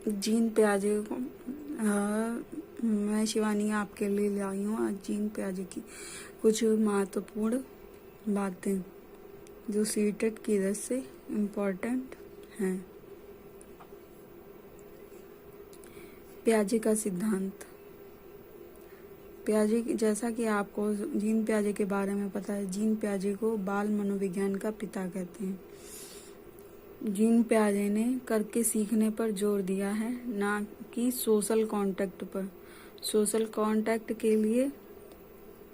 Gene प्याजे को मैं शिवानी आपके लिए लाई हूँ आज जीन प्याजे की कुछ महत्वपूर्ण बातें जो सीटेट की वजह से इम्पोर्टेंट हैं। प्याजे का सिद्धांत। प्याजे जैसा कि आपको जीन प्याजे के बारे में पता है, जीन प्याजे को बाल मनोविज्ञान का पिता कहते हैं। जीन प्याजे ने करके सीखने पर जोर दिया है, ना कि सोशल कांटेक्ट पर। सोशल कांटेक्ट के लिए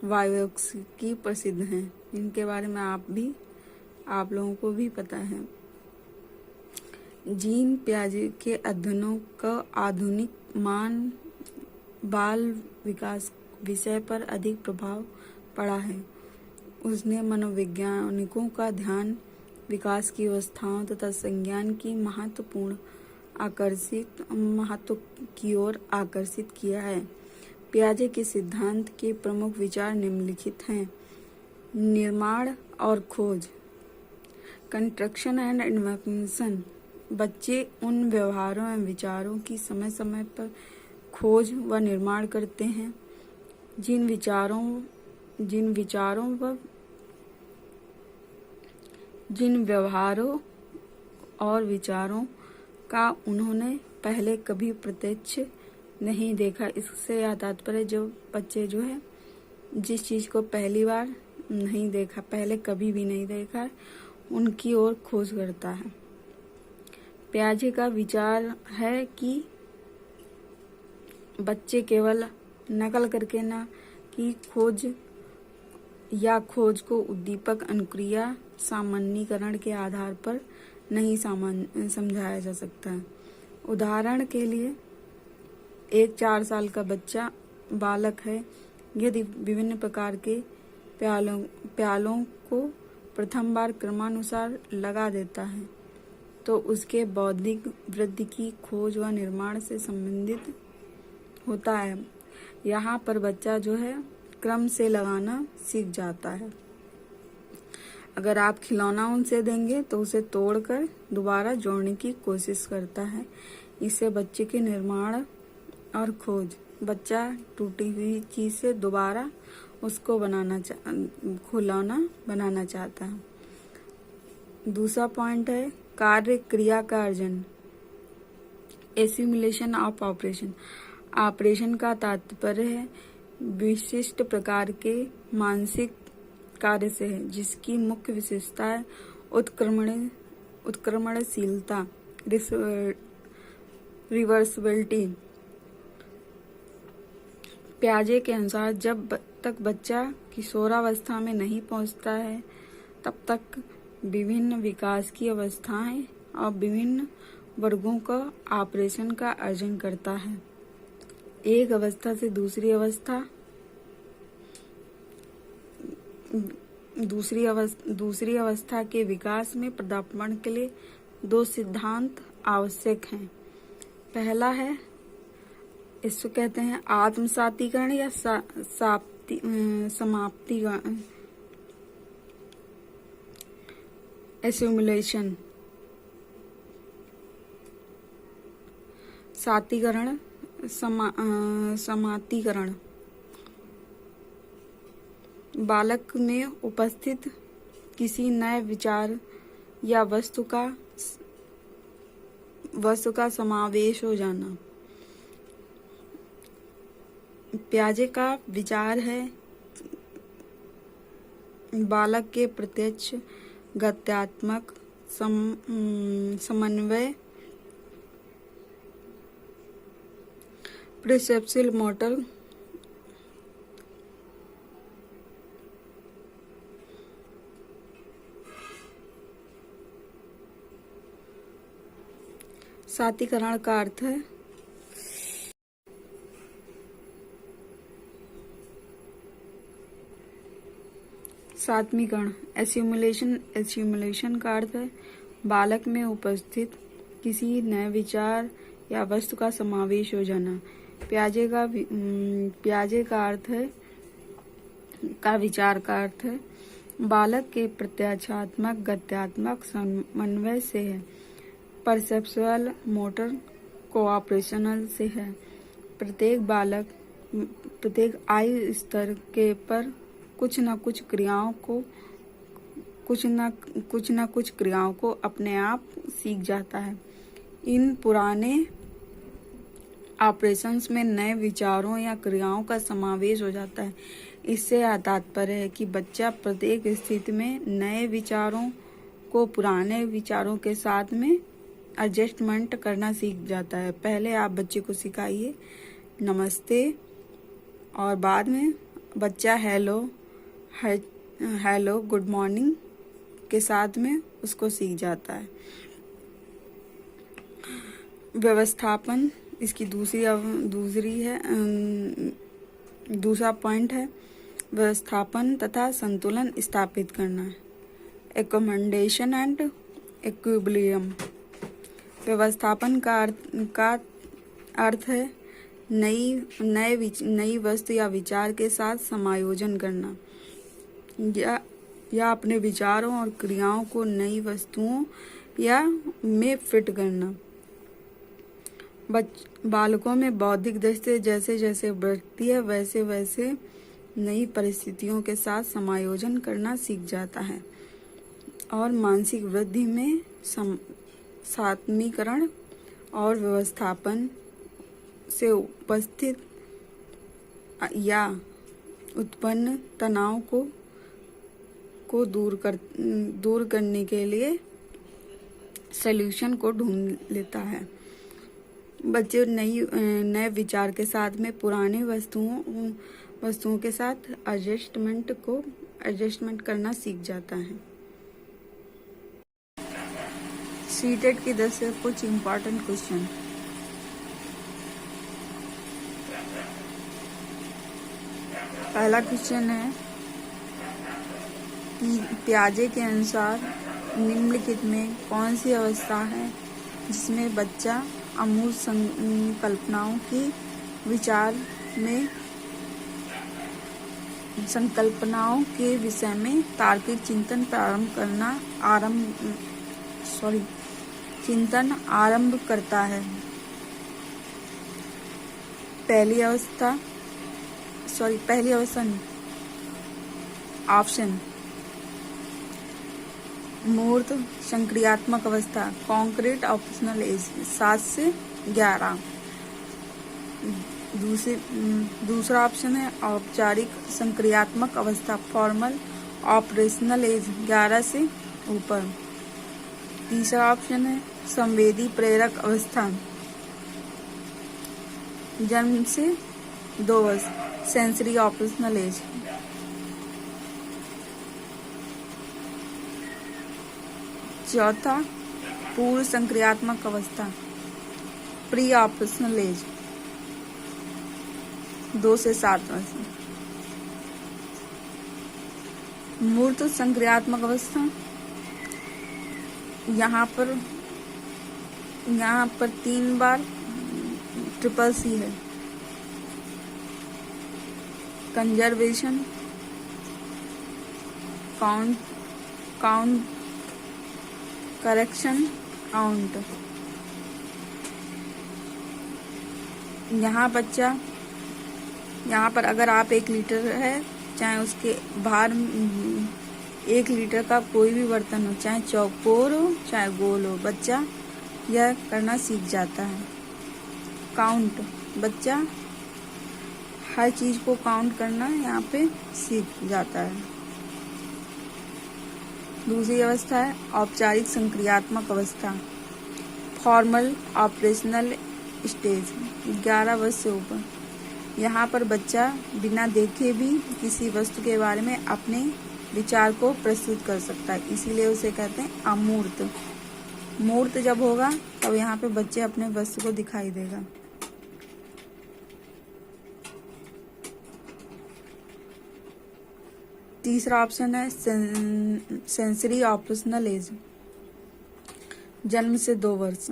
वायोक्स्की प्रसिद्ध हैं, इनके बारे में आप लोगों को भी पता है। जीन प्याजे के अध्ययनों का आधुनिक मान बाल विकास विषय पर अधिक प्रभाव पड़ा है। उसने मनोवैज्ञानिकों का ध्यान विकास की अवस्थाओं तथा संज्ञान की महत्व की ओर आकर्षित किया है। प्याजे के सिद्धांत के प्रमुख विचार निम्नलिखित हैं। निर्माण और खोज, कंस्ट्रक्शन एंड इन्वेंशन। बच्चे उन व्यवहारों एवं विचारों की समय समय पर खोज व निर्माण करते हैं जिन व्यवहारों और विचारों का उन्होंने पहले कभी प्रत्यक्ष नहीं देखा। इससे यह तात्पर्य जो बच्चे जो है जिस चीज को पहली बार नहीं देखा, पहले कभी भी नहीं देखा, उनकी ओर खोज करता है। प्याजे का विचार है कि बच्चे केवल नकल करके ना कि खोज को उद्दीपक अनुक्रिया सामान्यीकरण के आधार पर नहीं समझाया जा सकता है। उदाहरण के लिए एक 4 साल का बालक है, यदि विभिन्न प्रकार के प्यालों को प्रथम बार क्रमानुसार लगा देता है तो उसके बौद्धिक वृद्धि की खोज व निर्माण से संबंधित होता है। यहाँ पर बच्चा जो है क्रम से लगाना सीख जाता है। अगर आप खिलौना उनसे देंगे तो उसे तोड़कर दोबारा जोड़ने की कोशिश करता है। इससे बच्चे के निर्माण और खोज, बच्चा टूटी हुई चीज से दोबारा उसको खिलौना बनाना चाहता है। दूसरा पॉइंट है कार्य क्रिया का अर्जन, एसिमुलेशन ऑफ ऑपरेशन। ऑपरेशन का तात्पर्य है विशिष्ट प्रकार के मानसिक कार्य से है जिसकी मुख्य विशेषता है उत्क्रमणशीलता, रिवर्सिबिलिटी। प्याजे के अनुसार जब तक बच्चा किशोरावस्था में नहीं पहुंचता है तब तक विभिन्न विकास की अवस्थाएं और विभिन्न वर्गों का ऑपरेशन का अर्जन करता है। एक अवस्था से दूसरी अवस्था के विकास में पदार्पण के लिए 2 सिद्धांत आवश्यक हैं। पहला है, इसको कहते हैं आत्मसातीकरण या समाप्तिकरण, एसिमुलेशन। सातीकरण, समाप्तिकरण। बालक में उपस्थित किसी नए विचार या वस्तु का समावेश हो जाना। प्याजे का विचार है बालक के प्रत्यक्ष गत्यात्मक समन्वय, प्रिसेप्शुअल मोटर, सातीकरण का अर्थ है सात्मीकरण। एस्यूमुलेशन का अर्थ है बालक में उपस्थित किसी नए विचार या वस्तु का समावेश हो जाना। प्याजे का अर्थ है विचार का अर्थ है बालक के प्रत्यक्षात्मक गत्यात्मक समन्वय से है। परसेप्शुअल मोटर कोऑपरेशनल से है। प्रत्येक बालक प्रत्येक आयु स्तर के पर कुछ न कुछ क्रियाओं को अपने आप सीख जाता है। इन पुराने ऑपरेशंस में नए विचारों या क्रियाओं का समावेश हो जाता है। इससे यह तात्पर्य है कि बच्चा प्रत्येक स्थिति में नए विचारों को पुराने विचारों के साथ में एडजस्टमेंट करना सीख जाता है। पहले आप बच्चे को सिखाइए नमस्ते और बाद में बच्चा हेलो गुड मॉर्निंग के साथ में उसको सीख जाता है। व्यवस्थापन इसकी दूसरा पॉइंट है व्यवस्थापन तथा संतुलन स्थापित करना है। Accommodation and equilibrium. व्यवस्थापन का अर्थ है नई वस्तु या विचार के साथ समायोजन करना या अपने विचारों और क्रियाओं को नई वस्तुओं या में फिट करना। बालकों में बौद्धिक दृष्टि जैसे जैसे बढ़ती है वैसे वैसे नई परिस्थितियों के साथ समायोजन करना सीख जाता है और मानसिक वृद्धि में सात्मीकरण और व्यवस्थापन से उपस्थित या उत्पन्न तनाव को दूर करने के लिए सॉल्यूशन को ढूंढ लेता है। बच्चे नए विचार के साथ में पुरानी वस्तुओं के साथ एडजस्टमेंट करना सीख जाता है। सीटेट की तरफ से कुछ इम्पोर्टेंट क्वेश्चन। पहला क्वेश्चन है कि पियाजे के अनुसार निम्नलिखित में कौन सी अवस्था है जिसमें बच्चा अमूर्त संकल्पनाओं की विचार में संकल्पनाओं के विषय में तार्किक चिंतन आरंभ करता है। पहली अवस्था नहीं, ऑप्शन मूर्त संक्रियात्मक अवस्था कॉन्क्रीट ऑपरेशनल एज 7 से 11। दूसरा ऑप्शन है औपचारिक संक्रियात्मक अवस्था फॉर्मल ऑपरेशनल एज 11 से ऊपर। तीसरा ऑप्शन है संवेदी प्रेरक अवस्था जन्म से 2 वर्ष सेंसरी ऑपरेशनल एज। चौथा पूर्व संक्रियात्मक अवस्था प्री ऑपरेशनल एज 2 से 7 वर्ष। मूर्त संक्रियात्मक अवस्था यहाँ पर 3 बार CCC है। Conservation, count correction, count. यहाँ पर अगर आप 1 लीटर है चाहे उसके बाहर 1 लीटर का कोई भी बर्तन हो, चाहे चौकोर हो चाहे गोल हो, बच्चा यह करना सीख जाता है। काउंट, बच्चा हर चीज को काउंट करना यहाँ पे सीख जाता है। दूसरी अवस्था है औपचारिक संक्रियात्मक अवस्था फॉर्मल ऑपरेशनल स्टेज 11 वर्ष से ऊपर। यहाँ पर बच्चा बिना देखे भी किसी वस्तु के बारे में अपने विचार को प्रस्तुत कर सकता है, इसीलिए उसे कहते हैं अमूर्त। मूर्त जब होगा तब यहाँ पे बच्चे अपने वस्तु को दिखाई देगा। तीसरा ऑप्शन है सेंसरी ऑपरेशनल एज जन्म से 2 वर्ष।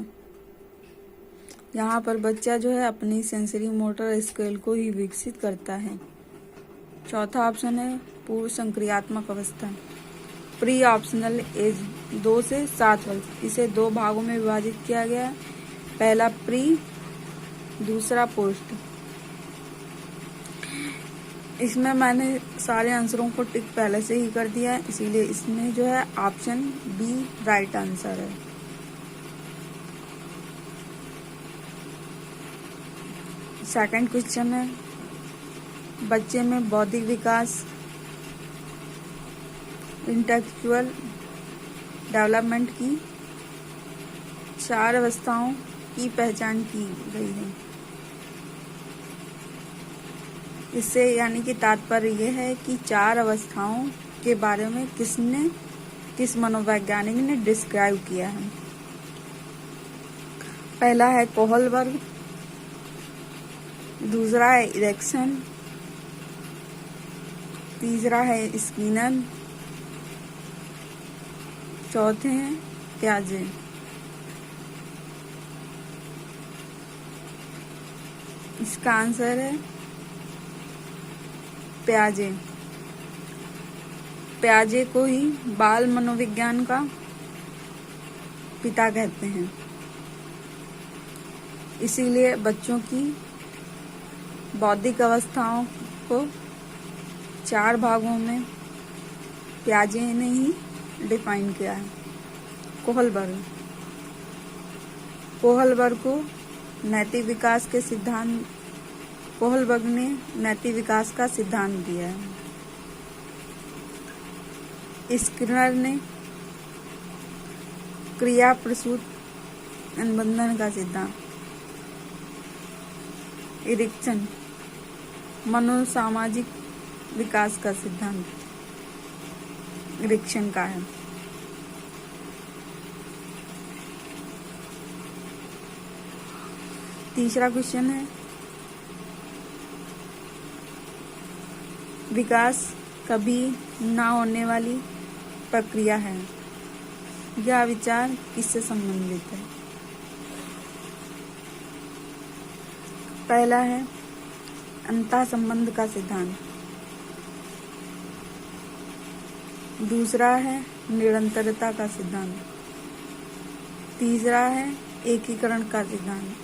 यहाँ पर बच्चा जो है अपनी सेंसरी मोटर स्केल को ही विकसित करता है। चौथा ऑप्शन है पूर्व संक्रियात्मक अवस्था प्री ऑपरेशनल एज 2 से 7 वर्ष। इसे 2 भागों में विभाजित किया गया है। पहला प्री, दूसरा पोस्ट। इसमें मैंने सारे आंसरों को टिक पहले से ही कर दिया है, इसीलिए इसमें जो है ऑप्शन बी राइट आंसर है। सेकंड क्वेश्चन है, बच्चे में बौद्धिक विकास इंटेलेक्चुअल डेवलपमेंट की 4 अवस्थाओं की पहचान की गई है। इससे यानी कि तात्पर्य यह है कि 4 अवस्थाओं के बारे में किस मनोवैज्ञानिक ने डिस्क्राइब किया है। पहला है कोहलबर्ग, दूसरा है इरिक्सन, तीसरा है स्किनर, चौथे हैं प्याजे। इसका आंसर है प्याजे। प्याजे को ही बाल मनोविज्ञान का पिता कहते हैं। इसीलिए बच्चों की बौद्धिक अवस्थाओं को 4 भागों में प्याजे ने ही डिफाइन किया है। कोहलबर्ग को नैतिक विकास के सिद्धांत कोहलबर्ग ने नैतिक विकास का सिद्धांत दिया है। स्किनर ने क्रिया प्रसूत अनुबंधन का सिद्धांत, इरिक्सन मनोसामाजिक विकास का सिद्धांत इरिक्सन का है। तीसरा क्वेश्चन है, विकास कभी ना होने वाली प्रक्रिया है। यह विचार किससे संबंधित है? पहला है अंतः संबंध का सिद्धांत, दूसरा है निरंतरता का सिद्धांत, तीसरा है एकीकरण का सिद्धांत,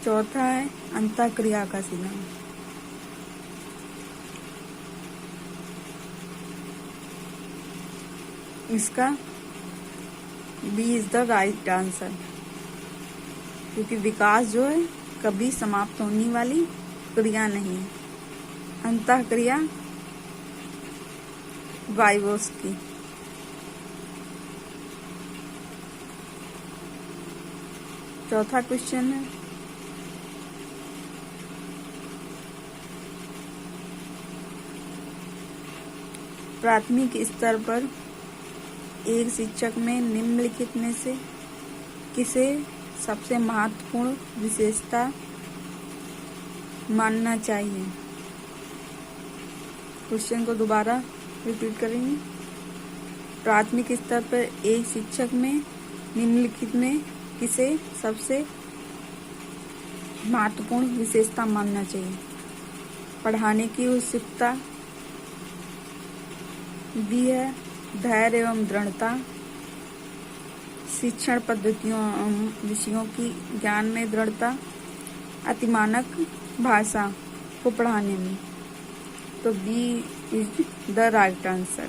चौथा है अंतःक्रिया का सिद्धांत। इसका B is the right answer, क्योंकि विकास जो है कभी समाप्त होने वाली क्रिया नहीं है। अंतःक्रिया वाइगोत्स्की। चौथा क्वेश्चन है, प्राथमिक स्तर पर एक शिक्षक में निम्नलिखित में से किसे सबसे महत्वपूर्ण विशेषता मानना चाहिए? क्वेश्चन को दोबारा रिपीट करेंगे। प्राथमिक स्तर पर एक शिक्षक में निम्नलिखित में किसे सबसे महत्वपूर्ण विशेषता मानना चाहिए? पढ़ाने की उत्सुकता, बी है धैर्य एवं दृढ़ता, शिक्षण पद्धतियों विषयों की ज्ञान में दृढ़ता, अतिमानक भाषा को पढ़ाने में। तो B is the right answer.